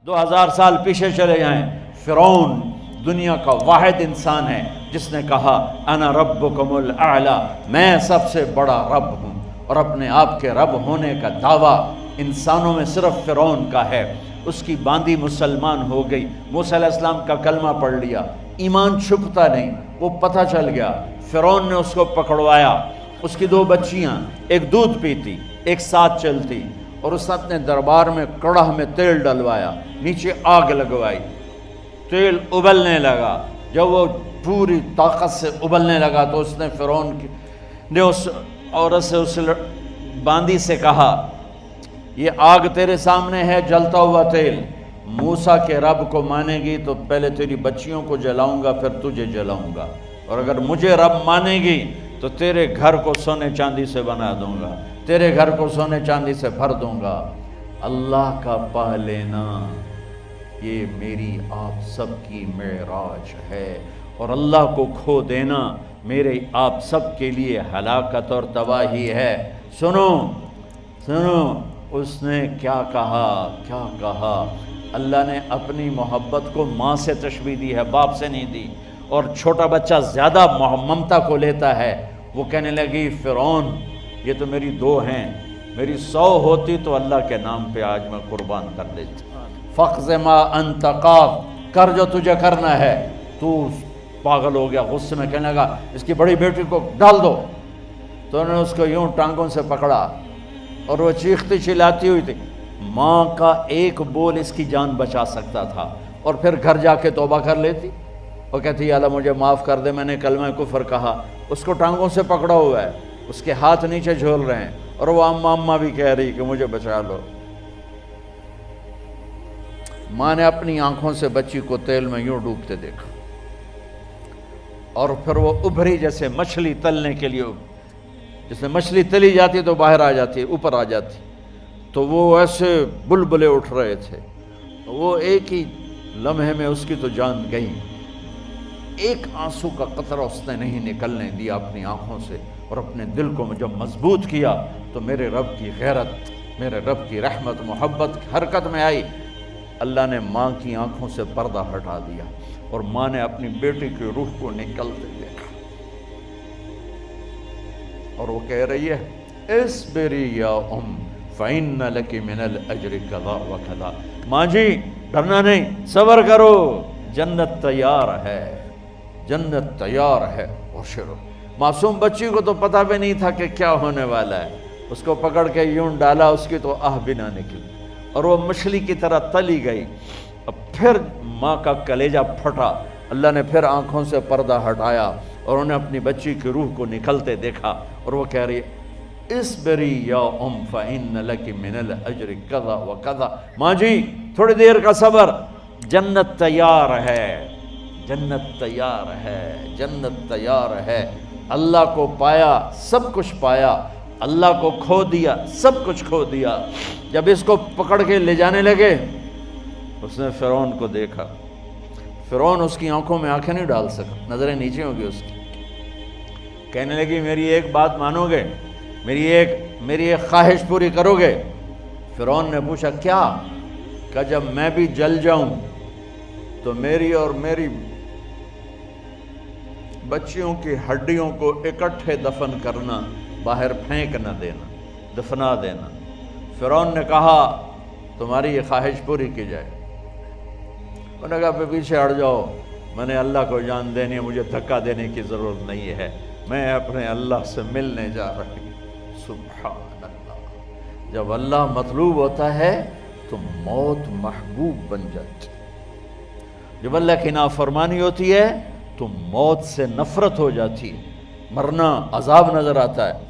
2000 سال پیچھے چلے جائیں، فرعون دنیا کا واحد انسان ہے جس نے کہا انا ربکم الاعلی، میں سب سے بڑا رب ہوں، اور اپنے آپ کے رب ہونے کا دعویٰ انسانوں میں صرف فرعون کا ہے۔ اس کی باندی مسلمان ہو گئی، موسیٰ علیہ السلام کا کلمہ پڑھ لیا، ایمان چھپتا نہیں، وہ پتہ چل گیا، فرعون نے اس کو پکڑوایا۔ اس کی 2 بچیاں، ایک دودھ پیتی ایک ساتھ چلتی، اور اس نے اپنے دربار میں کڑاہ میں تیل ڈلوایا، نیچے آگ لگوائی، تیل ابلنے لگا۔ جب وہ پوری طاقت سے ابلنے لگا تو اس نے فرعون نے اس عورت سے، اس باندی سے کہا یہ آگ تیرے سامنے ہے، جلتا ہوا تیل، موسیٰ کے رب کو مانے گی تو پہلے تیری بچیوں کو جلاؤں گا پھر تجھے جلاؤں گا، اور اگر مجھے رب مانے گی تو تیرے گھر کو سونے چاندی سے بنا دوں گا، تیرے گھر کو سونے چاندی سے بھر دوں گا۔ اللہ کا پا لینا یہ میری آپ سب کی معراج ہے، اور اللہ کو کھو دینا میرے آپ سب کے لیے ہلاکت اور تباہی ہے۔ سنو سنو اس نے کیا کہا، اللہ نے اپنی محبت کو ماں سے تشبیہ دی ہے، باپ سے نہیں دی، اور چھوٹا بچہ زیادہ ممتا کو لیتا ہے۔ وہ کہنے لگی فرعون یہ تو میری 2 ہیں، میری 100 ہوتی تو اللہ کے نام پہ آج میں قربان کر دیتی۔ فَقْضِ مَا أَنْتَ قَاضٍ، کر جو تجھے کرنا ہے۔ تو پاگل ہو گیا، غصے میں کہنے لگا اس کی بڑی بیٹی کو ڈال دو۔ تو انہوں نے اس کو یوں ٹانگوں سے پکڑا، اور وہ چیختی چلاتی ہوئی تھی۔ ماں کا ایک بول اس کی جان بچا سکتا تھا، اور پھر گھر جا کے توبہ کر لیتی، اور کہتی اللہ مجھے معاف کر دے، میں نے کلمہ کفر کہا۔ اس کو ٹانگوں سے پکڑا ہوا ہے، اس کے ہاتھ نیچے جھول رہے ہیں، اور وہ اماں بھی کہہ رہی کہ مجھے بچا لو۔ ماں نے اپنی آنکھوں سے بچی کو تیل میں یوں ڈوبتے دیکھا، اور پھر وہ ابھری جیسے مچھلی تلنے کے لیے، جس میں مچھلی تلی جاتی تو باہر آ جاتی، اوپر آ جاتی، تو وہ ایسے بلبلے اٹھ رہے تھے۔ وہ ایک ہی لمحے میں اس کی تو جان گئی، ایک آنسو کا قطرہ اس نے نہیں نکلنے دیا اپنی آنکھوں سے، اور اپنے دل کو جب مضبوط کیا تو میرے رب کی غیرت، میرے رب کی رحمت محبت حرکت میں آئی۔ اللہ نے ماں کی آنکھوں سے پردہ ہٹا دیا، اور ماں نے اپنی بیٹی کی روح کو نکلتے دیکھا، اور وہ کہہ رہی ہے اصبری یا فإن لک من الأجر کذا وکذا۔ ماں جی ڈرنا نہیں، صبر کرو، جنت تیار ہے، جنت تیار ہے، ابشروا۔ معصوم بچی کو تو پتہ بھی نہیں تھا کہ کیا ہونے والا ہے، اس کو پکڑ کے یوں ڈالا، اس کی تو آہ بھی نہ نکلی، اور وہ مچھلی کی طرح تلی گئی۔ اب پھر ماں کا کلیجہ پھٹا، اللہ نے پھر آنکھوں سے پردہ ہٹایا، اور انہیں اپنی بچی کی روح کو نکلتے دیکھا، اور وہ کہہ رہی ہے اصبری یا فإن لک من الأجر کذا وکذا۔ ماں جی تھوڑی دیر کا صبر، جنت تیار ہے، جنت تیار ہے، جنت تیار ہے۔ اللہ کو پایا سب کچھ پایا، اللہ کو کھو دیا سب کچھ کھو دیا۔ جب اس کو پکڑ کے لے جانے لگے، اس نے فرعون کو دیکھا، فرعون اس کی آنکھوں میں آنکھیں نہیں ڈال سکا، نظریں نیچے ہوں گی اس کی۔ کہنے لگی میری ایک بات مانو گے، میری ایک خواہش پوری کرو گے؟ فرعون نے پوچھا کیا؟ کہ جب میں بھی جل جاؤں تو میری اور میری بچیوں کی ہڈیوں کو اکٹھے دفن کرنا، باہر پھینک نہ دینا، دفنا دینا۔ فرعون نے کہا تمہاری یہ خواہش پوری کی جائے۔ انہوں نے کہا پیچھے ہٹ جاؤ، میں نے اللہ کو جان دینی ہے، مجھے دھکا دینے کی ضرورت نہیں ہے، میں اپنے اللہ سے ملنے جا رہی ہوں۔ سبحان اللہ، جب اللہ مطلوب ہوتا ہے تو موت محبوب بن جاتی، جب اللہ کی نافرمانی ہوتی ہے تو موت سے نفرت ہو جاتی، مرنا عذاب نظر آتا ہے۔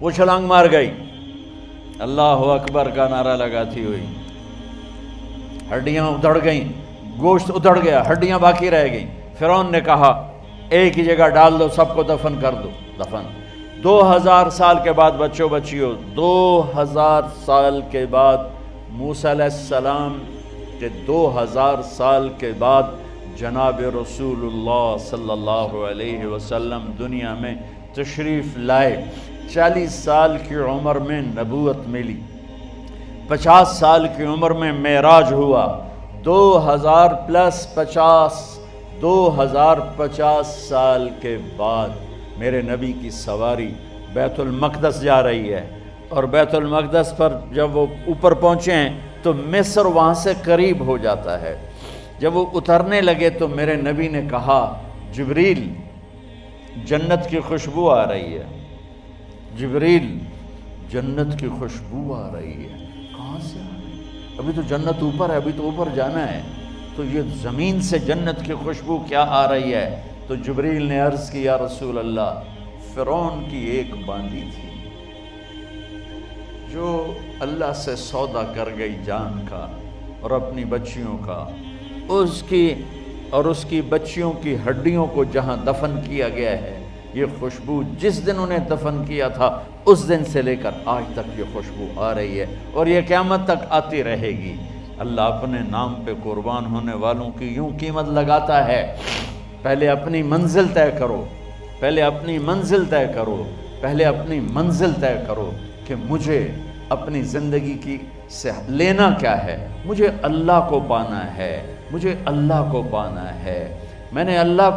وہ چھلانگ مار گئی، اللہ اکبر کا نعرہ لگاتی ہوئی، ہڈیاں ادھڑ گئیں، گوشت ادھڑ گیا، ہڈیاں باقی رہ گئیں۔ فرعون نے کہا ایک ہی جگہ ڈال دو، سب کو دفن کر دو۔ دفن 2000 سال کے بعد، بچوں بچیوں 2000 سال کے بعد، موسیٰ علیہ السلام کے 2000 سال کے بعد جناب رسول اللہ صلی اللہ علیہ وسلم دنیا میں تشریف لائے۔ 40 سال کی عمر میں نبوت ملی، 50 سال کی عمر میں معراج ہوا، 2050 سال کے بعد میرے نبی کی سواری بیت المقدس جا رہی ہے، اور بیت المقدس پر جب وہ اوپر پہنچے ہیں تو مصر وہاں سے قریب ہو جاتا ہے۔ جب وہ اترنے لگے تو میرے نبی نے کہا جبریل جنت کی خوشبو آ رہی ہے، جبریل جنت کی خوشبو آ رہی ہے۔ کہاں سے آ رہی ہے؟ ابھی تو جنت اوپر ہے، ابھی تو اوپر جانا ہے، تو یہ زمین سے جنت کی خوشبو کیا آ رہی ہے؟ تو جبریل نے عرض کی یا رسول اللہ، فرعون کی ایک باندی تھی جو اللہ سے سودا کر گئی جان کا اور اپنی بچیوں کا، اس کی بچیوں کی ہڈیوں کو جہاں دفن کیا گیا ہے، یہ خوشبو جس دن انہیں دفن کیا تھا اس دن سے لے کر آج تک یہ خوشبو آ رہی ہے، اور یہ قیامت تک آتی رہے گی۔ اللہ اپنے نام پہ قربان ہونے والوں کی یوں قیمت لگاتا ہے، پہلے اپنی منزل طے کرو، پہلے اپنی منزل طے کرو، پہلے اپنی منزل طے کرو کہ مجھے اپنی زندگی کی سے لینا کیا ہے، مجھے اللہ کو پانا ہے، مجھے اللہ کو پانا ہے۔ میں نے اللہ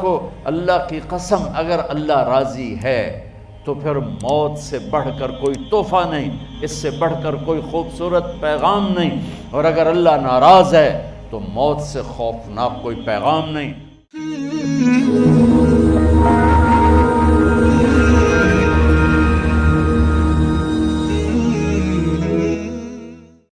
کی قسم، اگر اللہ راضی ہے تو پھر موت سے بڑھ کر کوئی تحفہ نہیں، اس سے بڑھ کر کوئی خوبصورت پیغام نہیں، اور اگر اللہ ناراض ہے تو موت سے خوفناک کوئی پیغام نہیں۔